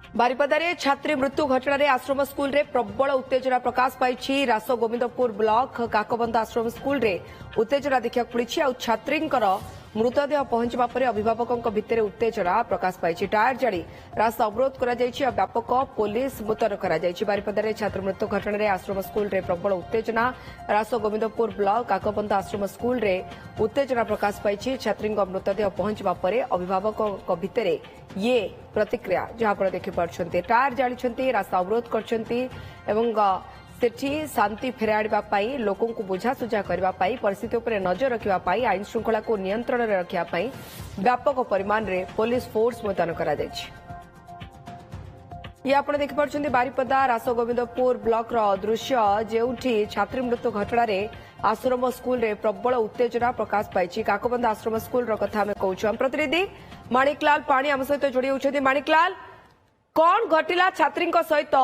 बारिपदारे छात्री मृत्यु घटना आश्रम स्कूल रे प्रबल उत्तेजना प्रकाश पाई रास गोविंदपुर ब्लॉक काकबंध आश्रम स्कूल रे उत्तेजना देखा मिली छात्री मृतदेह पहुंचवा पर अभिभावकों भितर उत्तेजना प्रकाश पाई टायर जाली रास्ता अवरोध कर व्यापक पुलिस मुतयन कर बारिपदारे छात्र मृत्यु घटना आश्रम स्कूल रे प्रबल उत्तेजना रास गोविंदपुर ब्लॉक काकबंध आश्रम स्कूल रे उत्तेजना प्रकाश पाई छात्री मृतदेह पहुंचवा पर अभिभावकों भितर ये प्रतिक्रिया जहाँफल देखिपारे टायर जाली रास्ता अवरोध कर सेठी शांति फेराई लोकों को बुझासुझा करने परिस्थिति उपर नजर रखाई आईन श्रृंखला को नियंत्रण में रखाई व्यापक परिमाण रे पुलिस फोर्स मुतयन कर देखिपारे बारिपदा रास गोविंदपुर ब्लॉक दृश्य जेउठी छात्री मृत्यु घटना आश्रम स्कूल रे प्रबल उत्तेजना प्रकाश पाई काकबंध आश्रम स्कूल कथा आम कहूँ प्रतिनिधि माणिकलाल पाणी आम सहित जोड़ी होती माणिकलाल कौन घटिला छात्री सहित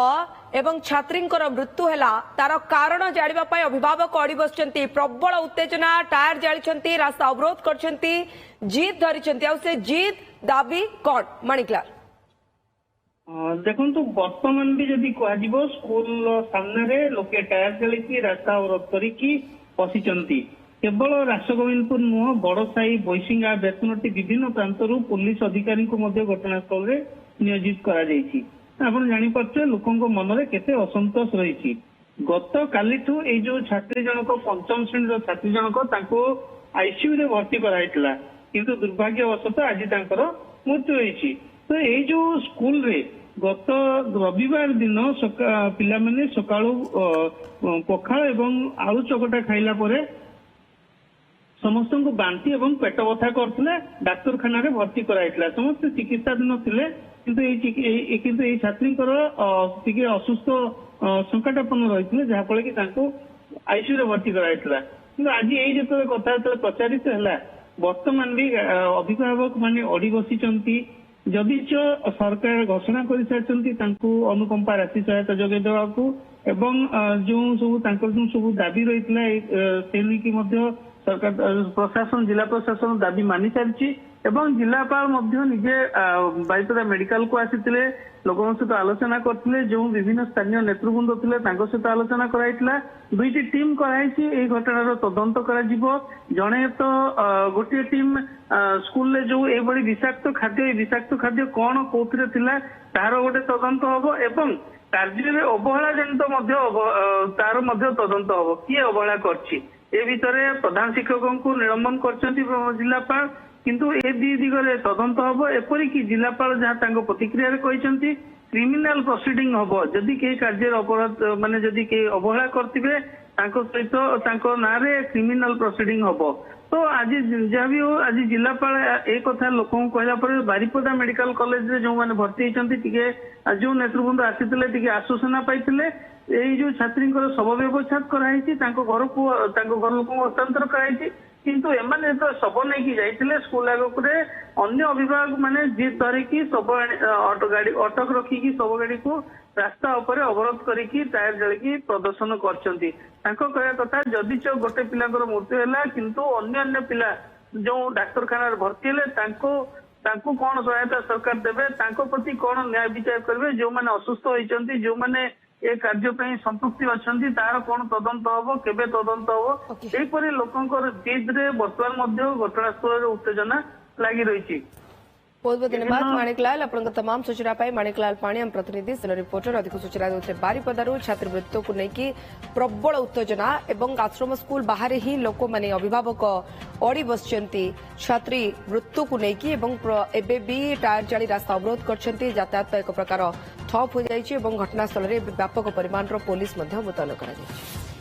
एवं छात्री मृत्यु है तार कारण जानापी अभिभावक अड़ी बस प्रबल उत्तेजना टायर जाली रास्ता अवरोध कर जिद धरी जिद दाबी कौन माणिकलाल देखु बर्तमान भी जदि कह स्कूल सामने लोके टायर जाली रास्ता अवरोध करसी केवल रासगोविंदपुर नुह बड़साई बैसिंगा बेतनटी विभिन्न प्रांतरू पुलिस अधिकारी घटनास्थल में नियोजित कर लोकों मनरे केते असंतोष रही गत काली जो छात्री जनक पंचम श्रेणी छात्री जनक आईसीयू रे भर्ती कराइला किंतु दुर्भाग्यवशत आज मृत्यु होती तो ये जो स्कूल रे गत रविवार दिन पिला माने सकाळू पखाल एवं आलू चकटा खाइला परे समस्त को बांती एवं पेट बथा करते डाक्तरखाना भर्ती कराइला समस्त चिकित्साधीन थिले किंतु ये छात्री असुस्थ संकटापन्न रही जहाँफल कि आईसीयू रे भर्ती कराइला किंतु आज यही जो कथा प्रचारित है वर्तमान भी अभिभावक माने अड़ी बसी जदि सरकार घोषणा कर सारी अनुकंपा राशि सहायता जोगे देवाकू एवं जो सब दाबी रही सरकार प्रशासन जिला प्रशासन दाबी मानि सारी एवं जिलापाल निजे बारिपदा मेडिकल को आसी लोकों सहित आलोचना करते जो विभिन्न स्थानीय नेतृवृंद थे सहित आलोचना कराइला दुईटी टीम कराई घटनार तदंत कर जड़े तो गोटे टीम स्कूल जो ये विषाक्त खाद्य कौन कौन तार गोटे तदंत हम एवं कार्य अवहेला जनित तार तदंत हम किए अवहेला कर भितर प्रधान शिक्षकों को निलंबन कर जिलापाल किंतु ए दिगरे तदंत हम एपरिक जिलापाल जहाँ प्रतिक्रिया कहते क्रिमिनाल प्रोसीडिंग हम जदि कई कार्य अपराध माने जदि कई अवहेला करते सहित ना क्रिमिनाल प्रोसीडिंग हम तो आज जहाँ भी हो आज जिलापाल एक कथा लोक कहला बारिपदा मेडिकल कॉलेज रे जो मैंने भर्ती होती जो नेतृवृंद आसी आश्वासना पाई यही जो छात्री शव व्यवच्छेद कराई घर को घर लोक हस्तांतर कराई किंतु एमाने तो शव नहीं जाइए स्कूल आगक अन्य अभिभावक माने जिद धरिकी शव गाड़ी अटक रखिकी शव गाड़ी को रास्ता उपर अवरोध करिकी टायर जलिकी प्रदर्शन करछंती कहया कथा जदि गोटे पिला मृत्यु है किंतु अन्य पिला जो डाक्तरखाना भर्ती है कौन सहायता सरकार देवे प्रति कौन न्याय विचार करेंगे जो मैंने असुस्थ होती जो मैंने ए कार्य संतुष्टि अच्छा तार कौन तदंत हम केबे तदंत हम यहीपरि लोकंर जिद रे बर्तमान घटनास्थल उत्तेजना लगी रही। बहुत बहुत धन्यवाद माणिकलाल अपन तमाम सूचना पाई माणिकलाल पाणी हम प्रतिनिधि सिनियर रिपोर्टर अधिक सूचना देते बारिपदारू छात्री मृत्यु को लेकिन प्रबल उत्तेजना एवं आश्रम स्कूल बाहर ही लोक माने अभिभावक अड़ी बस छात्री मृत्यु को लेकिन टायर जाली रास्ता अवरोध कर यातायात एक प्रकार ठप हो जाए घटनास्थल में व्यापक परिमाण पुलिस मुतयन कर